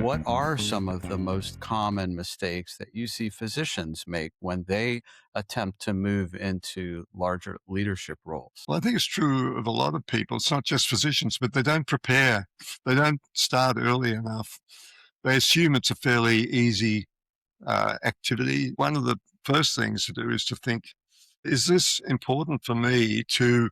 what are some of the most common mistakes that you see physicians make when they attempt to move into larger leadership roles? Well, I think it's true of a lot of people. It's not just physicians, but they don't prepare. They don't start early enough. They assume it's a fairly easy activity. One of the first things to do is to think, is this important for me to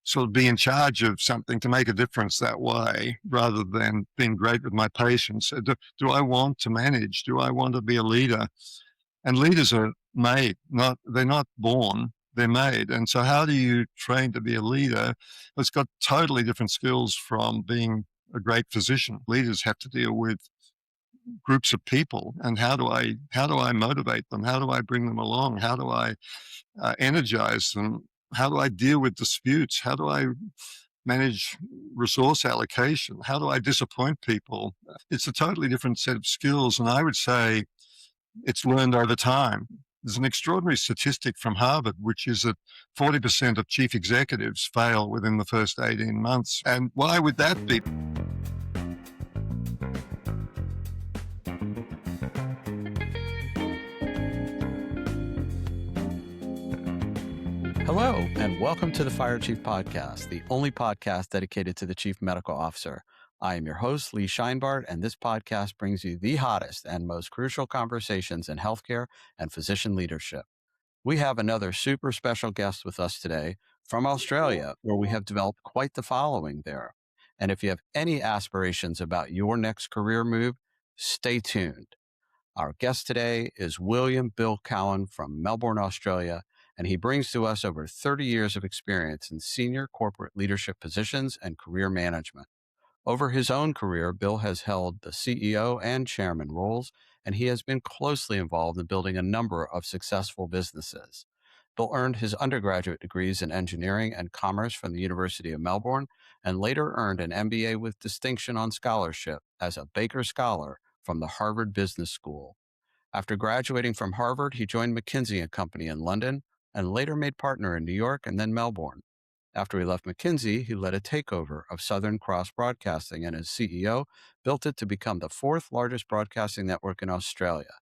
sort of be in charge of something, to make a difference that way, rather than being great with my patients? Do I want to manage? Do I want to be a leader? And leaders are made, they're not born, they're made. And so how do you train to be a leader? It's got totally different skills from being a great physician. Leaders have to deal with groups of people, and how do I motivate them? How do I bring them along? How do I energize them? How do I deal with disputes? How do I manage resource allocation? How do I disappoint people? It's a totally different set of skills, and I would say it's learned over time. There's an extraordinary statistic from Harvard, which is that 40% of chief executives fail within the first 18 months. And why would that be? Hello, and welcome to the Fire Chief Podcast, the only podcast dedicated to the Chief Medical Officer. I am your host, Lee Scheinbart, and this podcast brings you the hottest and most crucial conversations in healthcare and physician leadership. We have another super special guest with us today from Australia, where we have developed quite the following there. And if you have any aspirations about your next career move, stay tuned. Our guest today is William Bill Cowan from Melbourne, Australia, and he brings to us over 30 years of experience in senior corporate leadership positions and career management. Over his own career, Bill has held the CEO and chairman roles, and he has been closely involved in building a number of successful businesses. Bill earned his undergraduate degrees in engineering and commerce from the University of Melbourne, and later earned an MBA with distinction on scholarship as a Baker Scholar from the Harvard Business School. After graduating from Harvard, he joined McKinsey & Company in London and later made partner in New York and then Melbourne. After he left McKinsey, he led a takeover of Southern Cross Broadcasting, and as CEO, built it to become the fourth largest broadcasting network in Australia.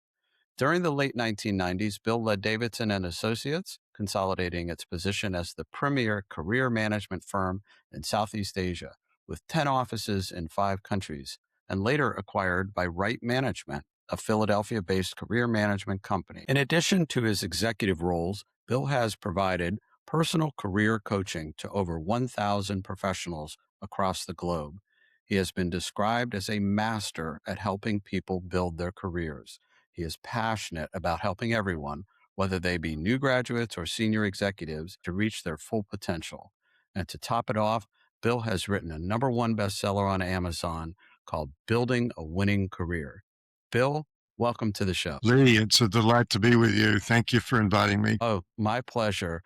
During the late 1990s, Bill led Davidson and Associates, consolidating its position as the premier career management firm in Southeast Asia, with 10 offices in 5 countries, and later acquired by Right Management, a Philadelphia-based career management company. In addition to his executive roles, Bill has provided personal career coaching to over 1,000 professionals across the globe. He has been described as a master at helping people build their careers. He is passionate about helping everyone, whether they be new graduates or senior executives, to reach their full potential. And to top it off, Bill has written a #1 bestseller on Amazon called Building a Winning Career. Bill, welcome to the show. Lee, it's a delight to be with you. Thank you for inviting me. Oh, my pleasure.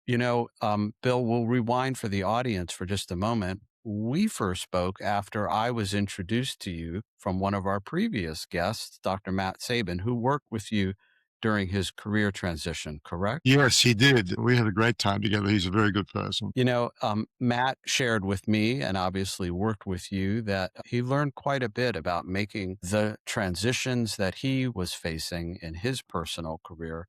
Bill, we'll rewind for the audience for just a moment. We first spoke after I was introduced to you from one of our previous guests, Dr. Matt Sabin, who worked with you during his career transition, correct? Yes, he did. We had a great time together. He's a very good person. Matt shared with me and obviously worked with you that he learned quite a bit about making the transitions that he was facing in his personal career.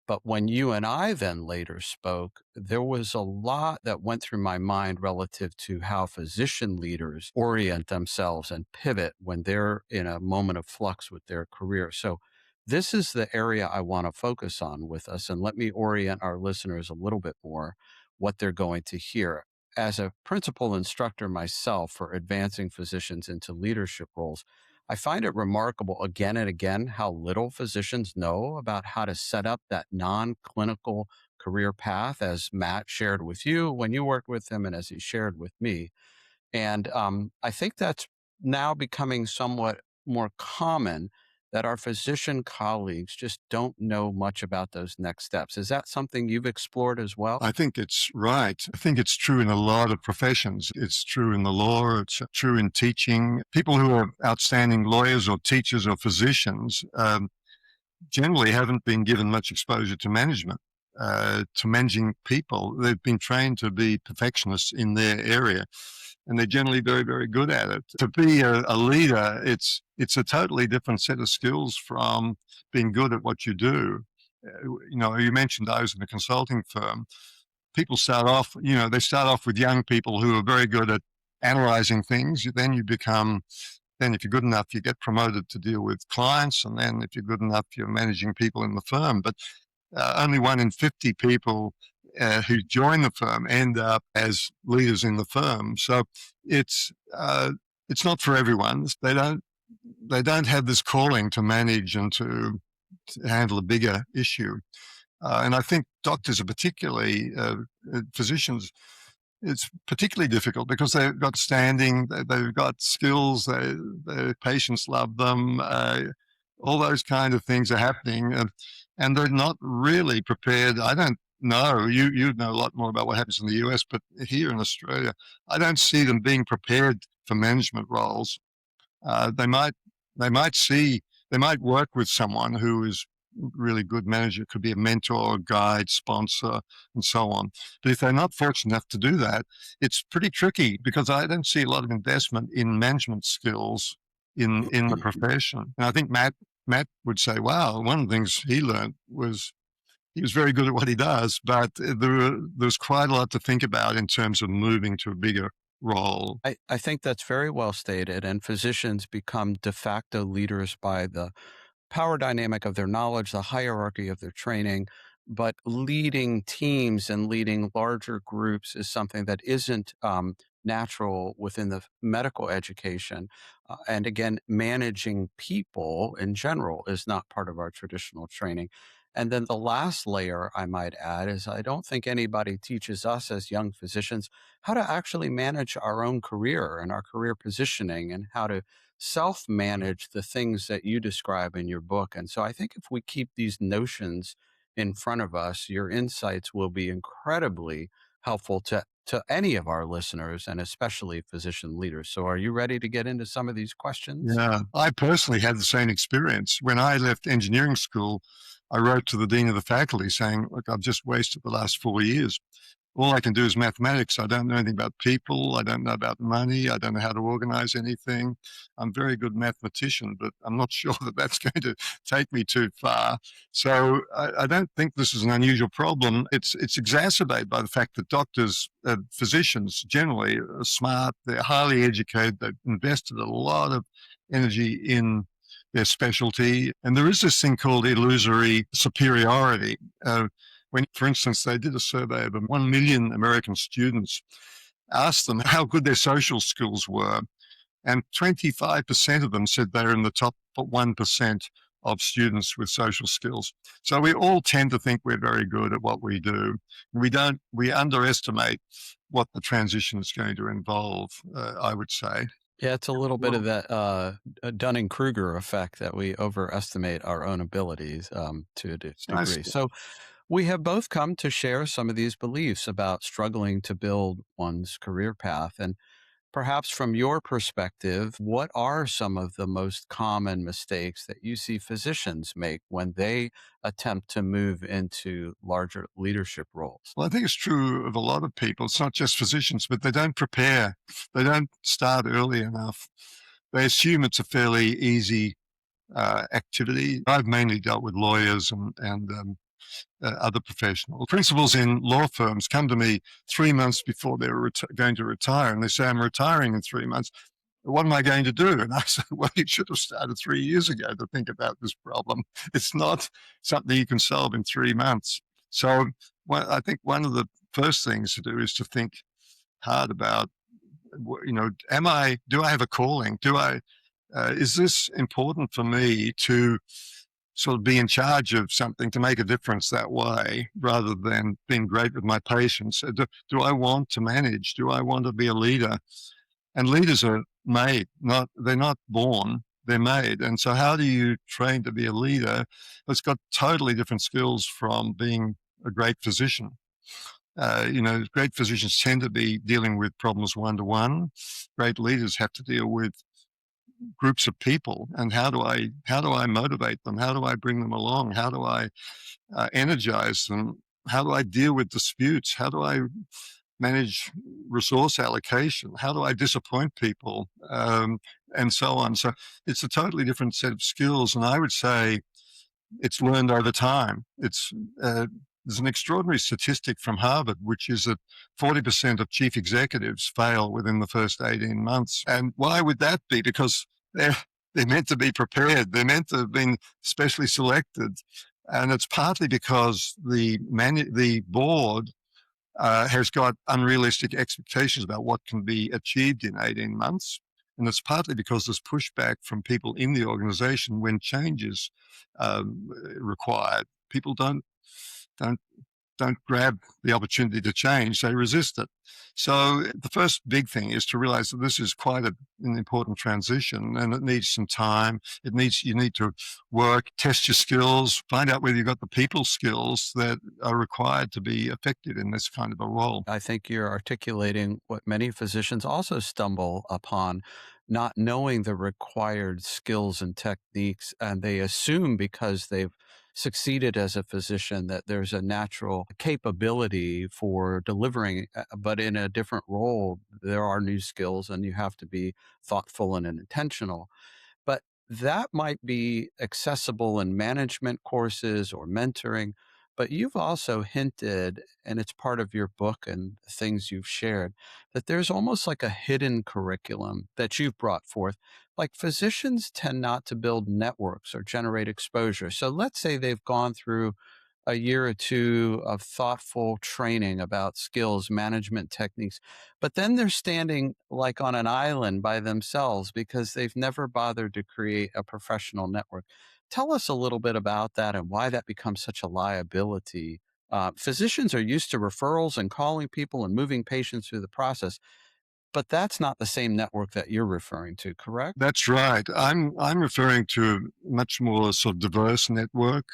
But when you and I then later spoke, there was a lot that went through my mind relative to how physician leaders orient themselves and pivot when they're in a moment of flux with their career. So this is the area I want to focus on with us, and let me orient our listeners a little bit more what they're going to hear. As a principal instructor myself for advancing physicians into leadership roles, I find it remarkable again and again how little physicians know about how to set up that non-clinical career path, as Matt shared with you when you worked with him and as he shared with me. And I think that's now becoming somewhat more common that our physician colleagues just don't know much about those next steps. Is that something you've explored as well? I think it's right. I think it's true in a lot of professions. It's true in the law. It's true in teaching. People who are outstanding lawyers or teachers or physicians generally haven't been given much exposure to management, to managing people. They've been trained to be perfectionists in their area, and they're generally very, very good at it. To be a leader, it's it's a totally different set of skills from being good at what you do. You mentioned those in a consulting firm. People start off, they start off with young people who are very good at analyzing things. Then if you're good enough, you get promoted to deal with clients. And then if you're good enough, you're managing people in the firm. But only 1 in 50 people who join the firm end up as leaders in the firm. So it's not for everyone. They don't have this calling to manage and to handle a bigger issue. And I think doctors are particularly physicians. It's particularly difficult because they've got standing, they've got skills, their patients love them, all those kind of things are happening, and they're not really prepared. I don't know, you know a lot more about what happens in the US, but here in Australia, I don't see them being prepared for management roles. They might work with someone who is really good manager, could be a mentor, guide, sponsor, and so on. But if they're not fortunate enough to do that, it's pretty tricky because I don't see a lot of investment in management skills in the profession. And I think Matt would say, wow, one of the things he learned was he was very good at what he does, but there's quite a lot to think about in terms of moving to a bigger role. I think that's very well stated. And physicians become de facto leaders by the power dynamic of their knowledge, the hierarchy of their training. But leading teams and leading larger groups is something that isn't natural within the medical education. And again, managing people in general is not part of our traditional training. And then the last layer I might add is I don't think anybody teaches us as young physicians how to actually manage our own career and our career positioning and how to self manage the things that you describe in your book. And so I think if we keep these notions in front of us, your insights will be incredibly helpful to any of our listeners and especially physician leaders. So are you ready to get into some of these questions? Yeah, I personally had the same experience. When I left engineering school, I wrote to the dean of the faculty saying, look, I've just wasted the last 4 years. All I can do is mathematics. I don't know anything about people. I don't know about money. I don't know how to organize anything. I'm a very good mathematician, but I'm not sure that that's going to take me too far. So I don't think this is an unusual problem. It's exacerbated by the fact that doctors, physicians generally are smart. They're highly educated. They've invested a lot of energy in their specialty. And there is this thing called illusory superiority. When, for instance, they did a survey of 1 million American students, asked them how good their social skills were, and 25% of them said they're in the top 1% of students with social skills. So we all tend to think we're very good at what we do. We underestimate what the transition is going to involve, I would say. Yeah, it's a little bit of that Dunning-Kruger effect that we overestimate our own abilities to a It's nice. degree. So we have both come to share some of these beliefs about struggling to build one's career path. And perhaps from your perspective, what are some of the most common mistakes that you see physicians make when they attempt to move into larger leadership roles? Well, I think it's true of a lot of people. It's not just physicians, but they don't prepare. They don't start early enough. They assume it's a fairly easy activity. I've mainly dealt with lawyers and other professionals. Principals in law firms come to me 3 months before they're going to retire, and they say, I'm retiring in 3 months. What am I going to do? And I say, well, you should have started 3 years ago to think about this problem. It's not something you can solve in 3 months. So I think one of the first things to do is to think hard about, do I have a calling? Is this important for me to sort of be in charge of something, to make a difference that way, rather than being great with my patients? Do I want to manage? Do I want to be a leader? And leaders are made, they're not born, they're made. And so how do you train to be a leader? It's got totally different skills from being a great physician. Great physicians tend to be dealing with problems one-to-one. Great leaders have to deal with groups of people. And how do I motivate them? How do I bring them along? How do I energize them? How do I deal with disputes? How do I manage resource allocation? How do I disappoint people? And so on. So it's a totally different set of skills. And I would say it's learned over time. There's an extraordinary statistic from Harvard, which is that 40% of chief executives fail within the first 18 months. And why would that be? Because they're meant to be prepared. They're meant to have been specially selected. And it's partly because the board has got unrealistic expectations about what can be achieved in 18 months. And it's partly because there's pushback from people in the organization when change is required. People don't don't grab the opportunity to change, they resist it. So the first big thing is to realize that this is quite an important transition, and it needs some time. You need to work, test your skills, find out whether you've got the people skills that are required to be effective in this kind of a role. I think you're articulating what many physicians also stumble upon, not knowing the required skills and techniques. And they assume because they've succeeded as a physician that there's a natural capability for delivering, but in a different role, there are new skills and you have to be thoughtful and intentional. But that might be accessible in management courses or mentoring. But you've also hinted, and it's part of your book and things you've shared, that there's almost like a hidden curriculum that you've brought forth. Like physicians tend not to build networks or generate exposure. So let's say they've gone through a year or two of thoughtful training about skills, management techniques, but then they're standing like on an island by themselves because they've never bothered to create a professional network. Tell us a little bit about that and why that becomes such a liability. Physicians are used to referrals and calling people and moving patients through the process, but that's not the same network that you're referring to, correct? That's right. I'm referring to a much more sort of diverse network.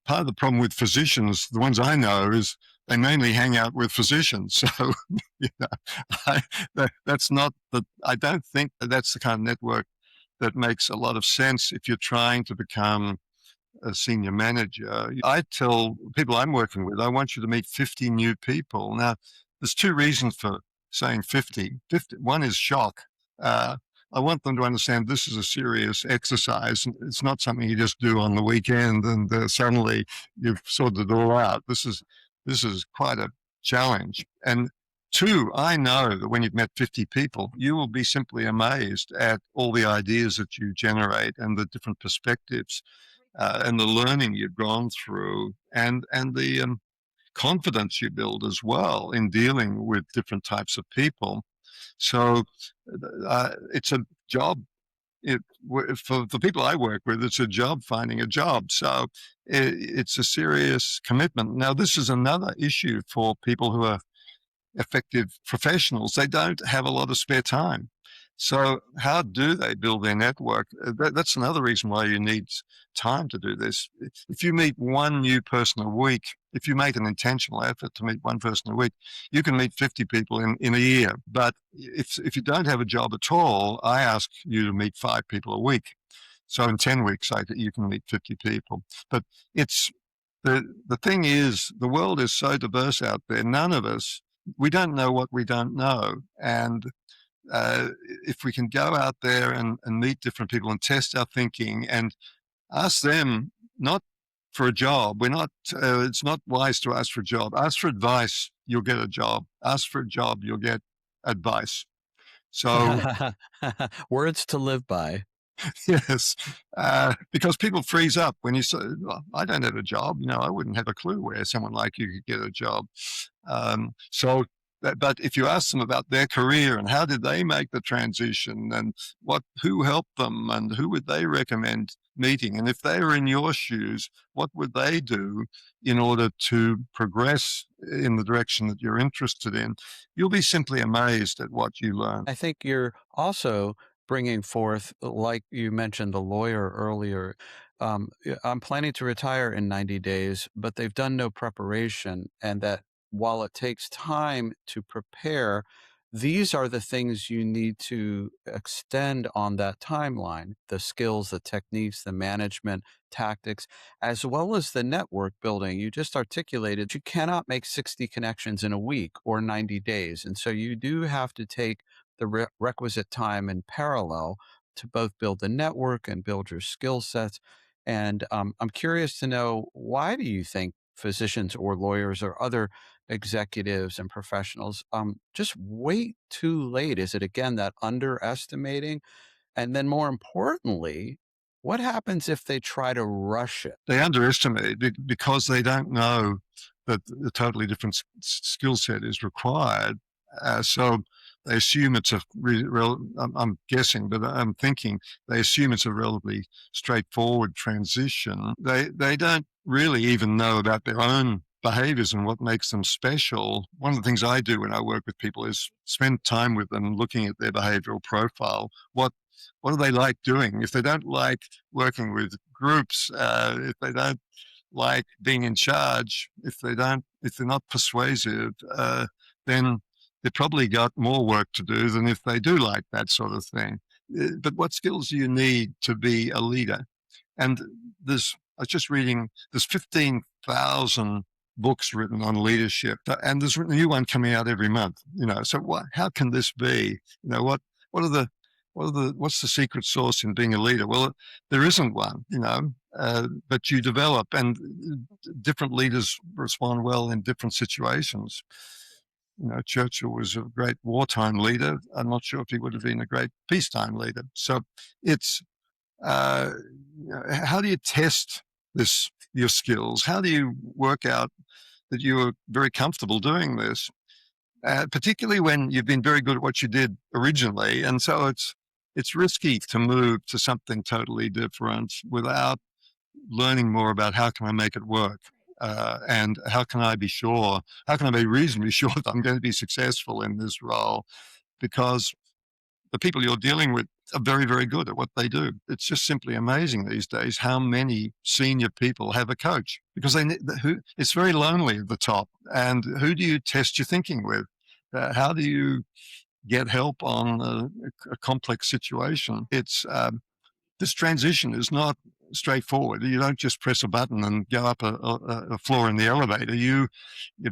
Part of the problem with physicians, the ones I know, is they mainly hang out with physicians. So, you know, that's not the. I don't think that's the kind of network that makes a lot of sense if you're trying to become a senior manager. I tell people I'm working with, I want you to meet 50 new people. Now, there's two reasons for saying 50. 50 one is shock. Uh, I want them to understand this is a serious exercise. It's not something you just do on the weekend and suddenly you've sorted it all out. This is quite a challenge. And two, I know that when you've met 50 people, you will be simply amazed at all the ideas that you generate and the different perspectives and the learning you've gone through, and the confidence you build as well in dealing with different types of people. So it's a job. For the people I work with, it's a job finding a job. So it's a serious commitment. Now, this is another issue for people who are effective professionals. They don't have a lot of spare time. So how do they build their network? That's another reason why you need time to do this. If you meet one new person a week, if you make an intentional effort to meet one person a week, you can meet 50 people in a year. But if you don't have a job at all, I ask you to meet 5 people a week. So in 10 weeks, you can meet 50 people. But it's the thing is, the world is so diverse out there. None of us, we don't know what we don't know. And if we can go out there and meet different people and test our thinking and ask them, not for a job, it's not wise to ask for a job. Ask for advice, you'll get a job. Ask for a job, you'll get advice. So Words to live by. yes, because people freeze up when you say, "Well, I don't have a job." I wouldn't have a clue where someone like you could get a job. But if you ask them about their career and how did they make the transition and who helped them and who would they recommend meeting, and if they were in your shoes, what would they do in order to progress in the direction that you're interested in, you'll be simply amazed at what you learn. I think you're also bringing forth, like you mentioned, the lawyer earlier. I'm planning to retire in 90 days, but they've done no preparation. And that while it takes time to prepare, these are the things you need to extend on that timeline: the skills, the techniques, the management tactics, as well as the network building. You just articulated you cannot make 60 connections in a week or 90 days. And so you do have to take the requisite time in parallel to both build the network and build your skill sets. And I'm curious to know, why do you think physicians or lawyers or other executives and professionals just wait too late? Is it again that underestimating? And then more importantly, what happens if they try to rush it? They underestimate because they don't know that a totally different skill set is required. So they assume it's I'm guessing, but I'm thinking they assume it's a relatively straightforward transition. They don't really even know about their own behaviors and what makes them special. One of the things I do when I work with people is spend time with them looking at their behavioral profile. What do they like doing? If they don't like working with groups, if they don't like being in charge, if they're not persuasive, then they've probably got more work to do than if they do like that sort of thing. But what skills do you need to be a leader? And I was just reading, there's 15,000 books written on leadership, and there's a new one coming out every month. So how can this be? What are the what's the secret sauce in being a leader? Well, there isn't one, but you develop, and different leaders respond well in different situations. Churchill was a great wartime leader. I'm not sure if he would have been a great peacetime leader. So it's how do you test your skills? How do you work out that you are very comfortable doing this? Particularly when you've been very good at what you did originally. And so it's risky to move to something totally different without learning more about how can I make it work, and how can I be reasonably sure that I'm going to be successful in this role, because the people you're dealing with are very, very good at what they do. It's just simply amazing these days how many senior people have a coach, because it's very lonely at the top. And who do you test your thinking with? How do you get help on a complex situation? This transition is not straightforward. You don't just press a button and go up a floor in the elevator. You've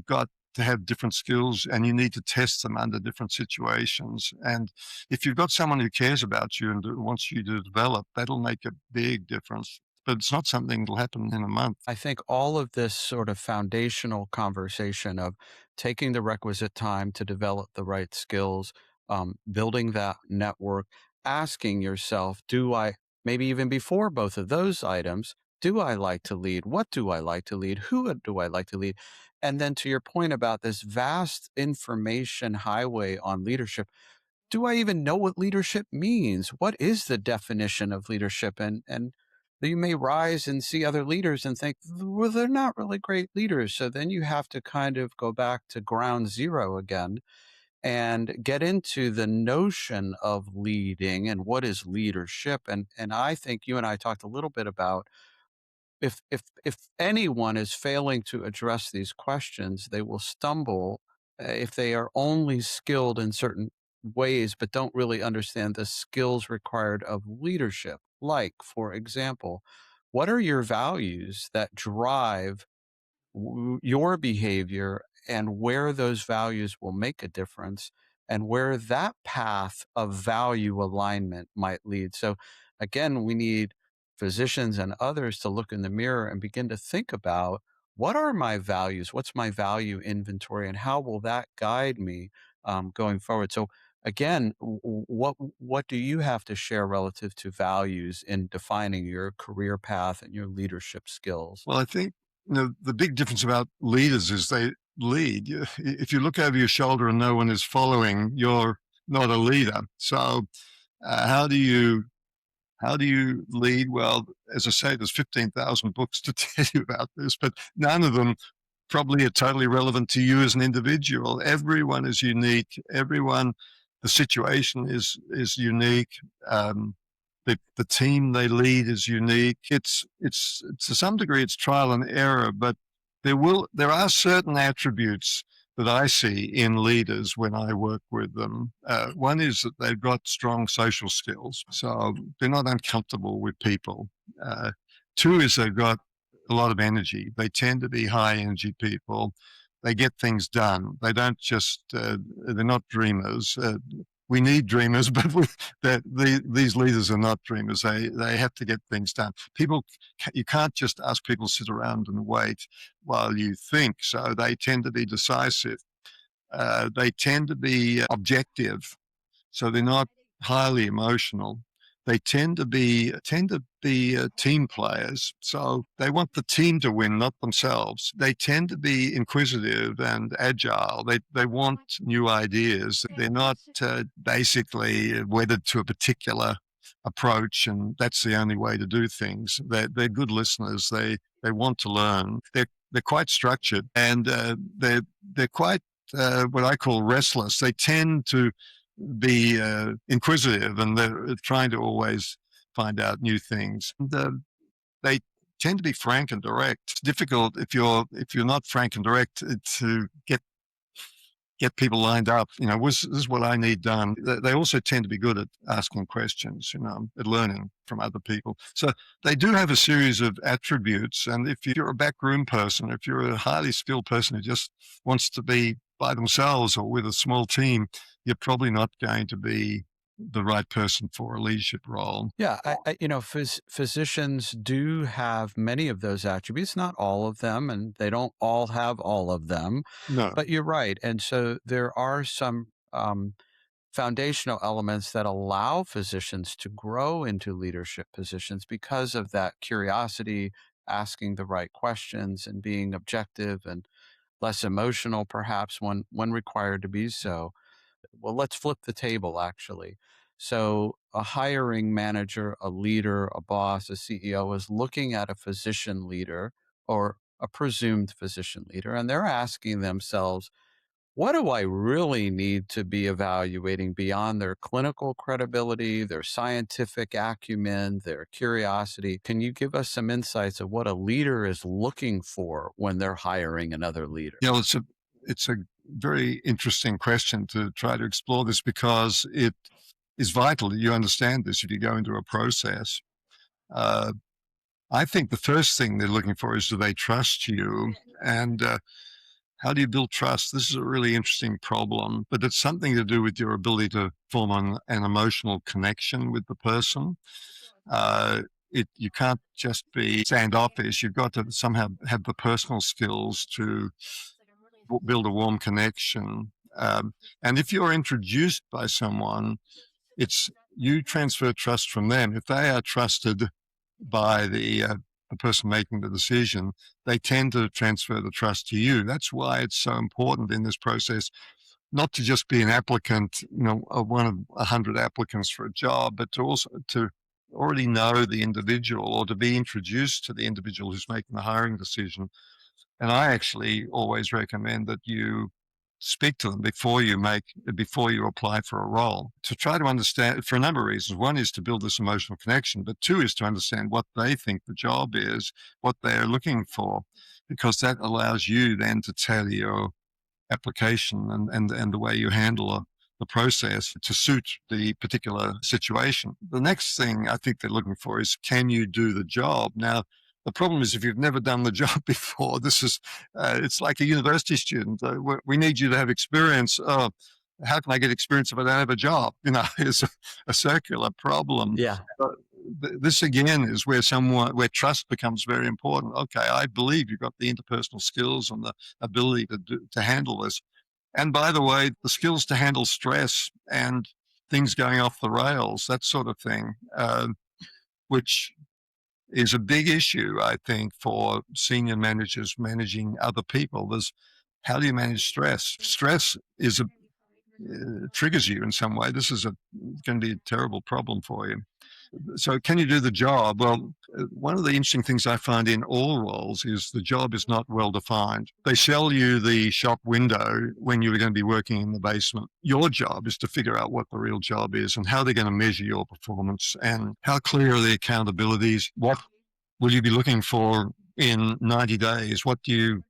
got to have different skills, and you need to test them under different situations. And if you've got someone who cares about you and wants you to develop, that'll make a big difference. But it's not something that'll happen in a month. I think all of this sort of foundational conversation of taking the requisite time to develop the right skills, building that network, asking yourself, maybe even before both of those items, do I like to lead? What do I like to lead? Who do I like to lead? And then to your point about this vast information highway on leadership, do I even know what leadership means? What is the definition of leadership? And you may rise and see other leaders and think, well, they're not really great leaders. So then you have to kind of go back to ground zero again and get into the notion of leading and what is leadership. And I think you and I talked a little bit about, if anyone is failing to address these questions, they will stumble if they are only skilled in certain ways but don't really understand the skills required of leadership. Like, for example, what are your values that drive your behavior, and where those values will make a difference, and where that path of value alignment might lead? So again, we need physicians and others to look in the mirror and begin to think about, what are my values? What's my value inventory, and how will that guide me going forward? So again, what do you have to share relative to values in defining your career path and your leadership skills? Well, I think the big difference about leaders is they lead. If you look over your shoulder and no one is following, you're not a leader. So, how do you lead? Well, as I say, there's 15,000 books to tell you about this, but none of them probably are totally relevant to you as an individual. Everyone is unique. The situation is unique. The team they lead is unique. It's to some degree it's trial and error, but there are certain attributes that I see in leaders when I work with them. One is that they've got strong social skills, so they're not uncomfortable with people. Two is they've got a lot of energy. They tend to be high energy people. They get things done. They don't just, they're not dreamers. We need dreamers, but these leaders are not dreamers. They have to get things done. You can't just ask people to sit around and wait while you think. So they tend to be decisive. They tend to be objective. So they're not highly emotional. They tend to be team players. So they want the team to win, not themselves. They tend to be inquisitive and agile. They want new ideas. They're not basically wedded to a particular approach, and that's the only way to do things. They're good listeners. They want to learn. They're quite structured, and they're quite what I call restless. They tend to be inquisitive, and they're trying to always find out new things. They tend to be frank and direct. It's difficult if you're not frank and direct to get people lined up. This is what I need done. They also tend to be good at asking questions, at learning from other people. So they do have a series of attributes. And if you're a backroom person, if you're a highly skilled person who just wants to be by themselves or with a small team, you're probably not going to be the right person for a leadership role. Yeah, physicians do have many of those attributes, not all of them, and they don't all have all of them. No. But you're right, and so there are some foundational elements that allow physicians to grow into leadership positions because of that curiosity, asking the right questions, and being objective and less emotional, perhaps when required to be so. Well, let's flip the table, actually. So, a hiring manager, a leader, a boss, a CEO is looking at a physician leader or a presumed physician leader, and they're asking themselves, what do I really need to be evaluating beyond their clinical credibility, their scientific acumen, their curiosity? Can you give us some insights of what a leader is looking for when they're hiring another leader? It's a very interesting question to try to explore this, because it is vital that you understand this if you go into a process. I think the first thing they're looking for is, do they trust you? And how do you build trust? This is a really interesting problem, but it's something to do with your ability to form an emotional connection with the person. You can't just be standoffish. You've got to somehow have the personal skills to build a warm connection. And if you're introduced by someone, you transfer trust from them. If they are trusted by the person making the decision, they tend to transfer the trust to you. That's why it's so important in this process not to just be an applicant, one of 100 applicants for a job, but to also to already know the individual, or to be introduced to the individual who's making the hiring decision. And I actually always recommend that you speak to them before you apply for a role, to try to understand, for a number of reasons. One is to build this emotional connection, but two is to understand what they think the job is, what they're looking for, because that allows you then to tailor your application and the way you handle the process to suit the particular situation. The next thing I think they're looking for is, can you do the job? Now, the problem is, if you've never done the job before, it's like a university student. We need you to have experience. Oh, how can I get experience if I don't have a job? It's a circular problem. Yeah. This again is where trust becomes very important. Okay, I believe you've got the interpersonal skills and the ability to handle this. And by the way, the skills to handle stress and things going off the rails, that sort of thing, which is a big issue, I think, for senior managers managing other people. How do you manage stress? Stress triggers you in some way. This is going to be a terrible problem for you. So can you do the job? Well, one of the interesting things I find in all roles is the job is not well defined. They sell you the shop window when you're going to be working in the basement. Your job is to figure out what the real job is and how they're going to measure your performance, and how clear are the accountabilities. What will you be looking for in 90 days? What do you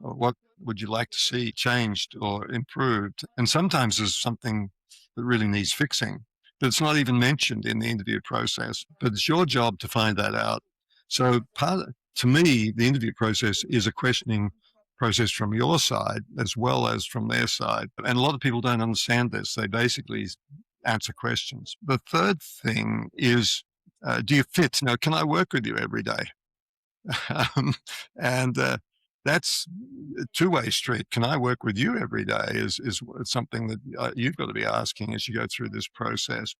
Or what would you like to see changed or improved? And sometimes there's something that really needs fixing, but it's not even mentioned in the interview process. But it's your job to find that out. So to me, the interview process is a questioning process from your side as well as from their side. And a lot of people don't understand this. They basically answer questions. The third thing is, do you fit? Can I work with you every day? um, and that's a two-way street. Can I work with you every day? Is something that you've got to be asking as you go through this process.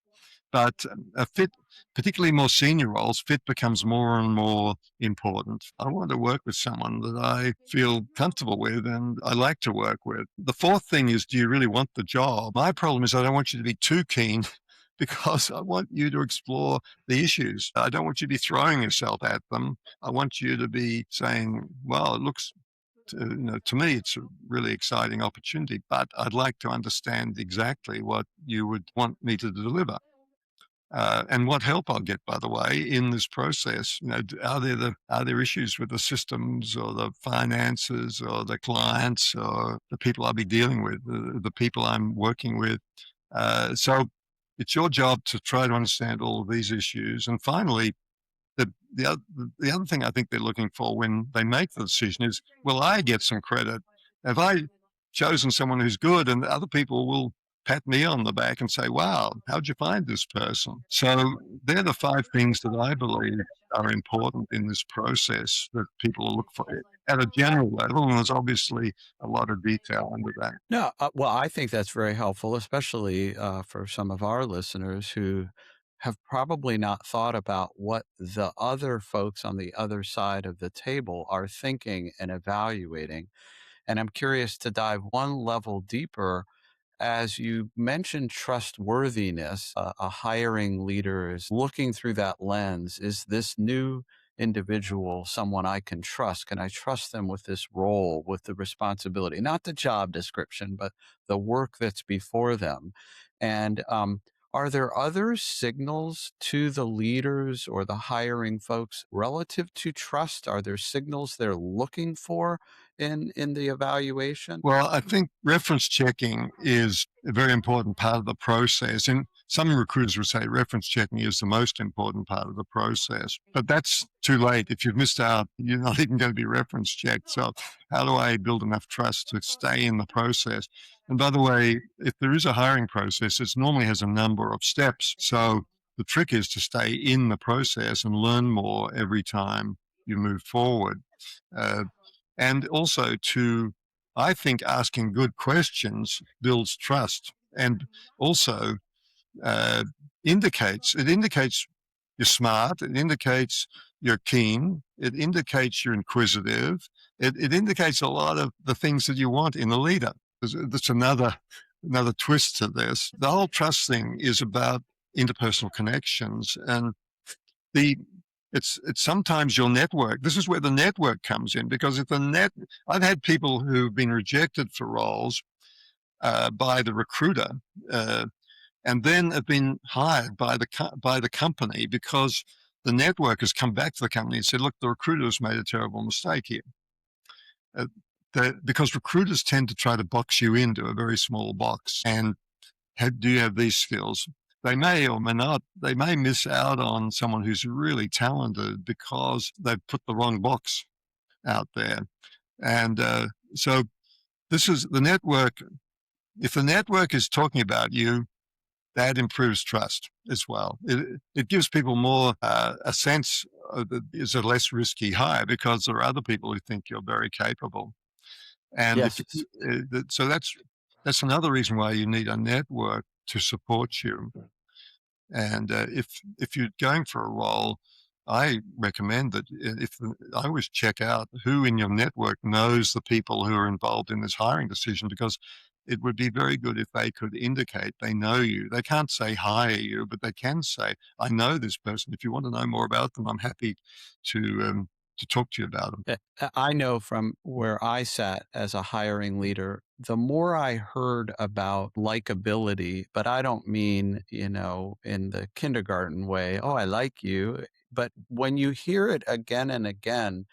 But a fit, particularly more senior roles, fit becomes more and more important. I want to work with someone that I feel comfortable with and I like to work with. The fourth thing is, do you really want the job? My problem is I don't want you to be too keen because I want you to explore the issues. I don't want you to be throwing yourself at them. I want you to be saying, well, it looks to me, it's a really exciting opportunity, but I'd like to understand exactly what you would want me to deliver. And what help I'll get, by the way, in this process. Are there issues with the systems or the finances or the clients or the people I'll be dealing with, the people I'm working with? So it's your job to try to understand all of these issues. And finally, the, the, oth- the other thing I think they're looking for when they make the decision is, will I get some credit? Have I chosen someone who's good and other people will pat me on the back and say, wow, how'd you find this person? So they're the five things that I believe are important in this process that people look for at a general level. And there's obviously a lot of detail under that. No, well, I think that's very helpful, especially for some of our listeners who have probably not thought about what the other folks on the other side of the table are thinking and evaluating. And I'm curious to dive one level deeper. As you mentioned trustworthiness, a hiring leader is looking through that lens. Is this new individual someone I can trust? Can I trust them with this role, with the responsibility, not the job description, but the work that's before them? And are there other signals to the leaders or the hiring folks relative to trust? Are there signals they're looking for in the evaluation? Well, I think reference checking is a very important part of the process. And some recruiters would say reference checking is the most important part of the process. But that's too late. If you've missed out, you're not even going to be reference checked. So, how do I build enough trust to stay in the process? And by the way, if there is a hiring process, it normally has a number of steps. So, the trick is to stay in the process and learn more every time you move forward. Uh, and also to, I think, asking good questions builds trust and also uh, indicates you're smart, it indicates you're keen, it indicates you're inquisitive, it indicates a lot of the things that you want in a leader. That's another twist to this. The whole trust thing is about interpersonal connections, and the it's sometimes your network. This is where the network comes in, because if the net, I've had people who've been rejected for roles by the recruiter, uh, and then have been hired by the company because the network has come back to the company and said, "Look, the recruiter's made a terrible mistake here." Uh, because recruiters tend to try to box you into a very small box, and do you have these skills? They may or may not, they may miss out on someone who's really talented because they've put the wrong box out there. And so this is the network. If the network is talking about you, that improves trust as well. It gives people more a sense that is a less risky hire because there are other people who think you're very capable. And if Yes. so, that's another reason why you need a network to support you. And if you're going for a role, I recommend that I always check out who in your network knows the people who are involved in this hiring decision, because it would be very good if they could indicate they know you. They can't say hire you, but they can say, I know this person. If you want to know more about them, I'm happy to talk to you about them. I know from where I sat as a hiring leader, the more I heard about likability, but I don't mean, in the kindergarten way, oh, I like you. But when you hear it again and again,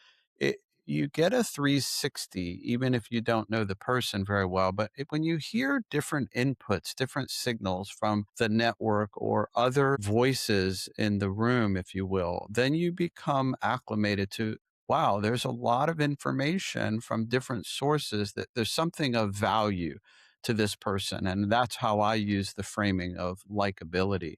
you get a 360, even if you don't know the person very well. But when you hear different inputs, different signals from the network or other voices in the room, if you will, then you become acclimated to, wow, there's a lot of information from different sources, that there's something of value to this person. And that's how I use the framing of likability,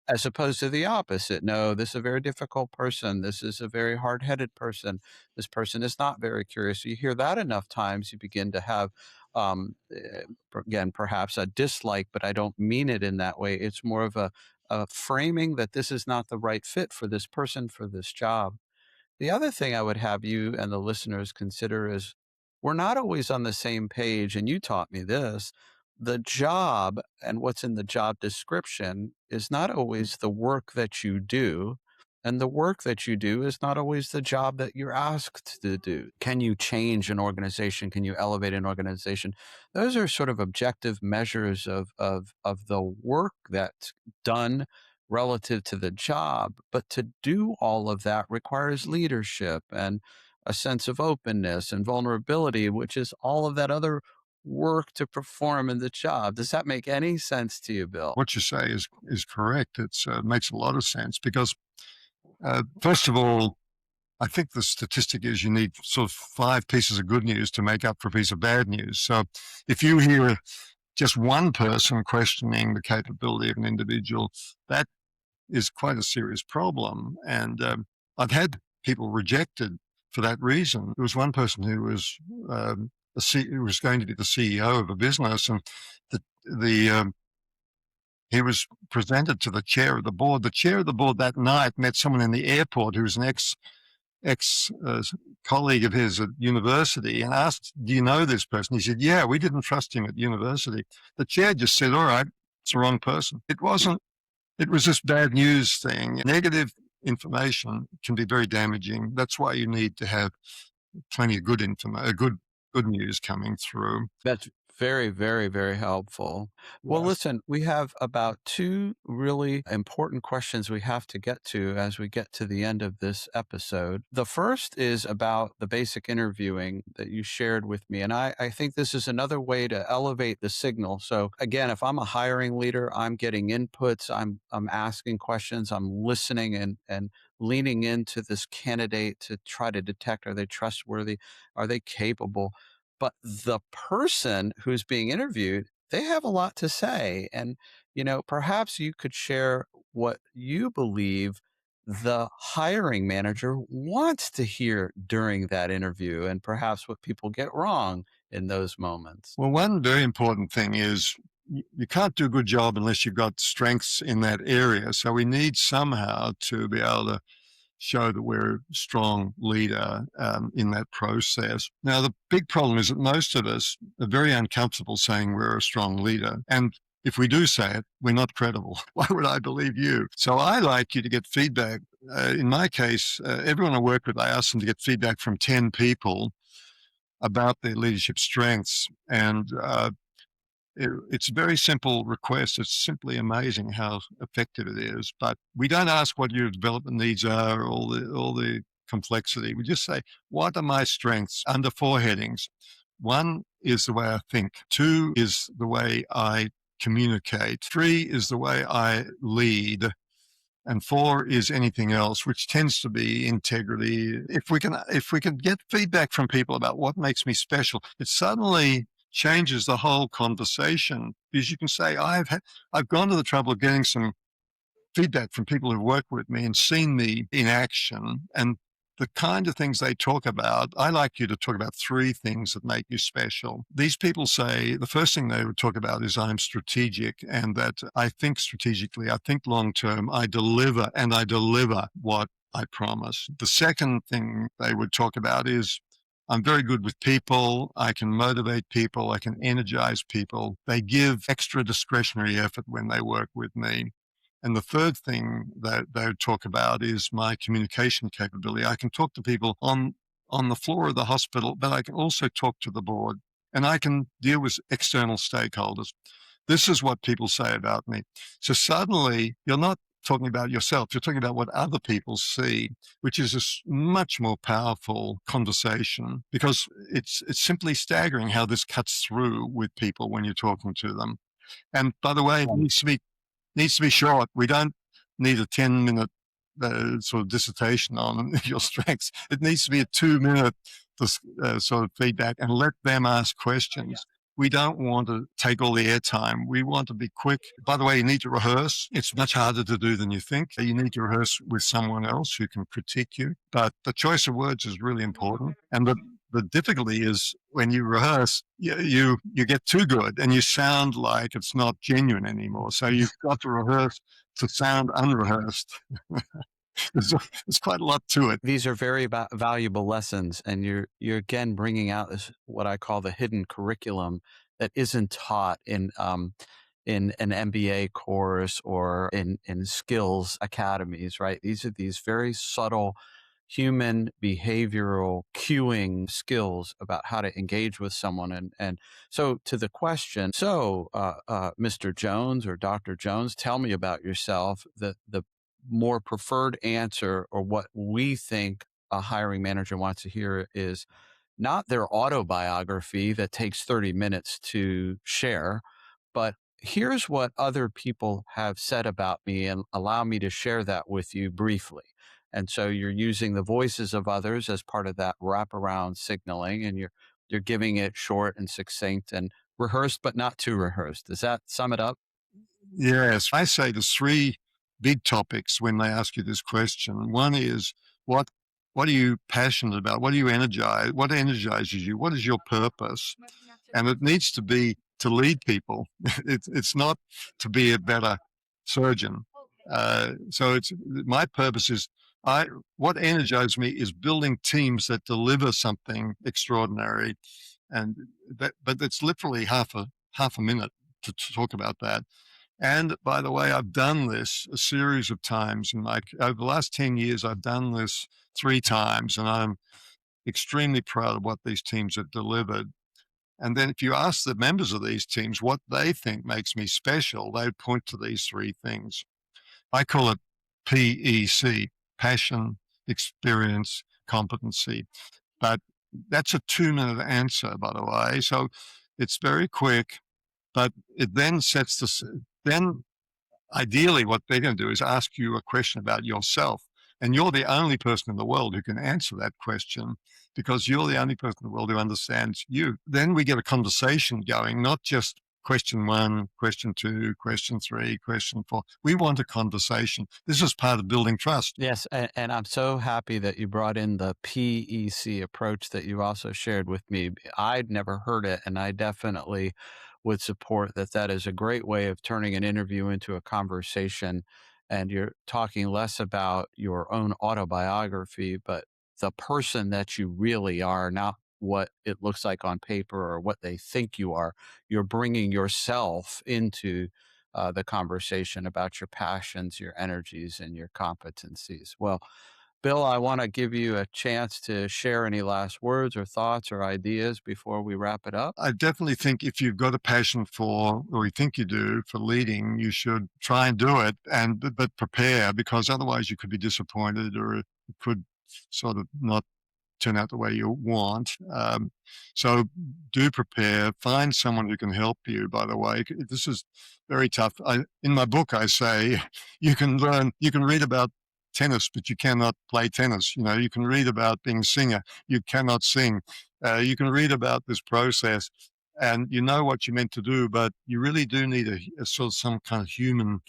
as opposed to the opposite. No, this is a very difficult person. This is a very hard headed person. This person is not very curious. You hear that enough times, you begin to have, again, perhaps a dislike, but I don't mean it in that way. It's more of a framing that this is not the right fit for this person for this job. The other thing I would have you and the listeners consider is, we're not always on the same page, and you taught me this. The job and what's in the job description is not always the work that you do, and the work that you do is not always the job that you're asked to do. Can you change an organization? Can you elevate an organization? Those are sort of objective measures of the work that's done relative to the job. But to do all of that requires leadership and a sense of openness and vulnerability, which is all of that other work to perform in the job. Does that make any sense to you, Bill? What you say is correct. It makes a lot of sense because, first of all, I think the statistic is you need sort of 5 pieces of good news to make up for a piece of bad news. So if you hear just one person questioning the capability of an individual, that is quite a serious problem. And I've had people rejected for that reason. There was one person who was who was going to be the CEO of a business, and the he was presented to the chair of the board. The chair of the board that night met someone in the airport who was an ex colleague of his at university, and asked, "Do you know this person?" He said, "Yeah, we didn't trust him at university." The chair just said, "All right, it's the wrong person." It wasn't. It was this bad news thing. Negative information can be very damaging. That's why you need to have plenty of good information, good news coming through. That's very, very, very helpful. Well, Yes. listen, we have about two really important questions we have to get to as we get to the end of this episode. The first is about the basic interviewing that you shared with me. And I think this is another way to elevate the signal. So again, if I'm a hiring leader, I'm getting inputs, I'm asking questions, I'm listening and leaning into this candidate to try to detect, are they trustworthy? Are they capable? But the person who's being interviewed, they have a lot to say. And, perhaps you could share what you believe the hiring manager wants to hear during that interview, and perhaps what people get wrong in those moments. Well, one very important thing is you can't do a good job unless you've got strengths in that area. So we need somehow to be able to show that we're a strong leader in that process. Now, the big problem is that most of us are very uncomfortable saying we're a strong leader. And if we do say it, we're not credible. Why would I believe you? So I like you to get feedback. In my case, everyone I work with, I ask them to get feedback from 10 people about their leadership strengths. And it's a very simple request. It's simply amazing how effective it is. But we don't ask what your development needs are, all the complexity. We just say, what are my strengths under 4 headings? 1 is the way I think. 2 is the way I communicate. 3 is the way I lead. And 4 is anything else, which tends to be integrity. If we can get feedback from people about what makes me special, it suddenly changes the whole conversation, because you can say, I've gone to the trouble of getting some feedback from people who've worked with me and seen me in action, and the kind of things they talk about. I like you to talk about 3 things that make you special. These people say the first thing they would talk about is I'm strategic, and that I think strategically, I think long term, I deliver, and I deliver what I promise. The second thing they would talk about is I'm very good with people. I can motivate people. I can energize people. They give extra discretionary effort when they work with me. And the third thing that they would talk about is my communication capability. I can talk to people on the floor of the hospital, but I can also talk to the board, and I can deal with external stakeholders. This is what people say about me. So suddenly you're not talking about yourself. You're talking about what other people see, which is a much more powerful conversation because it's simply staggering how this cuts through with people when you're talking to them. And by the way, it needs to be short. We don't need a 10-minute sort of dissertation on your strengths. It needs to be a 2-minute sort of feedback and let them ask questions. We don't want to take all the airtime. We want to be quick. By the way, you need to rehearse. It's much harder to do than you think. You need to rehearse with someone else who can critique you. But the choice of words is really important. And the difficulty is when you rehearse, you get too good and you sound like it's not genuine anymore. So you've got to rehearse to sound unrehearsed. There's quite a lot to it. These are very valuable lessons, and you're again bringing out this what I call the hidden curriculum that isn't taught in an MBA course or in skills academies, right? These are these very subtle human behavioral cueing skills about how to engage with someone. And so to the question, Mr. Jones or Dr. Jones, tell me about yourself. The more preferred answer, or what we think a hiring manager wants to hear, is not their autobiography that takes 30 minutes to share, but here's what other people have said about me and allow me to share that with you briefly. And so you're using the voices of others as part of that wraparound signaling, and you're giving it short and succinct and rehearsed, but not too rehearsed. Does that sum it up? Yes, I say there's three big topics when they ask you this question. One is what what are you passionate about? What are you energized? What energizes you? What is your purpose? And it needs to be to lead people. It's not to be a better surgeon. So it's my purpose is I what energizes me is building teams that deliver something extraordinary, and but it's literally half a minute to talk about that. And by the way, I've done this a series of times. And like over the last 10 years, I've done this 3 times. And I'm extremely proud of what these teams have delivered. And then if you ask the members of these teams what they think makes me special, they point to these 3 things. I call it PEC, passion, experience, competency. But that's a 2-minute answer, by the way. So it's very quick, but it then sets the, then ideally what they're going to do is ask you a question about yourself. And you're the only person in the world who can answer that question because you're the only person in the world who understands you. Then we get a conversation going, not just question 1, question 2, question 3, question 4. We want a conversation. This is part of building trust. Yes, and I'm so happy that you brought in the PEC approach that you also shared with me. I'd never heard it, and I definitely would support that. That is a great way of turning an interview into a conversation, and you're talking less about your own autobiography, but the person that you really are, not what it looks like on paper or what they think you are. You're bringing yourself into the conversation about your passions, your energies, and your competencies. Well, Bill, I want to give you a chance to share any last words or thoughts or ideas before we wrap it up. I definitely think if you've got a passion for, or you think you do, for leading, you should try and do it, and but prepare because otherwise you could be disappointed or it could sort of not turn out the way you want. So do prepare. Find someone who can help you. By the way, this is very tough. In my book, I say you can learn, you can read about tennis, but you cannot play tennis. You know, you can read about being a singer, you cannot sing. You can read about this process, and you know what you're meant to do, but you really do need a sort of some kind of human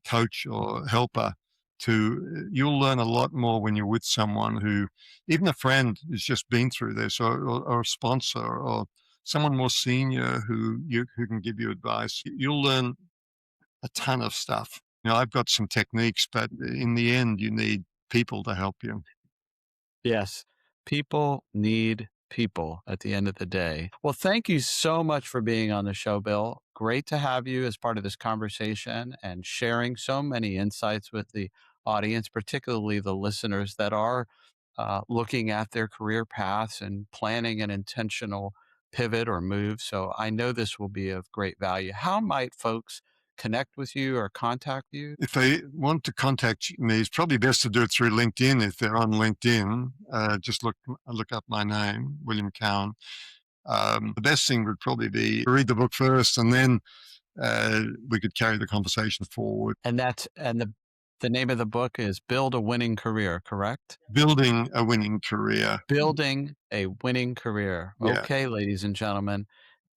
coach or helper to you'll learn a lot more when you're with someone who even a friend who's just been through this or a sponsor or someone more senior who can give you advice. You'll learn a ton of stuff. You know, I've got some techniques, but in the end you need people to help you. Yes, people need people at the end of the day. Well, thank you so much for being on the show, Bill. Great to have you as part of this conversation and sharing so many insights with the audience, particularly the listeners that are looking at their career paths and planning an intentional pivot or move. So I know this will be of great value. How might folks connect with you or contact you? If they want to contact me, it's probably best to do it through LinkedIn. If they're on LinkedIn, just look up my name, William Cowan. The best thing would probably be to read the book first, and then we could carry the conversation forward. And the name of the book is Build a Winning Career, correct? Building a Winning Career. Building a Winning Career. Yeah. Okay, ladies and gentlemen,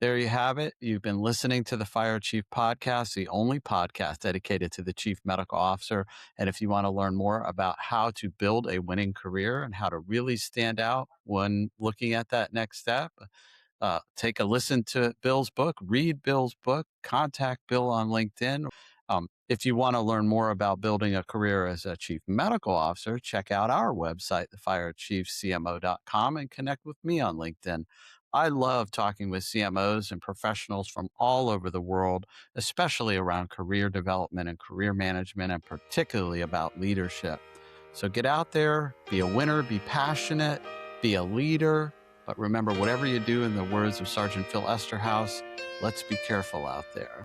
there you have it. You've been listening to the Fire Chief Podcast, the only podcast dedicated to the Chief Medical Officer. And if you want to learn more about how to build a winning career and how to really stand out when looking at that next step, take a listen to Bill's book, read Bill's book, contact Bill on LinkedIn. If you want to learn more about building a career as a chief medical officer, check out our website, thefirechiefcmo.com, and connect with me on LinkedIn. I love talking with CMOs and professionals from all over the world, especially around career development and career management, and particularly about leadership. So get out there, be a winner, be passionate, be a leader. But remember, whatever you do, in the words of Sergeant Phil Esterhaus, let's be careful out there.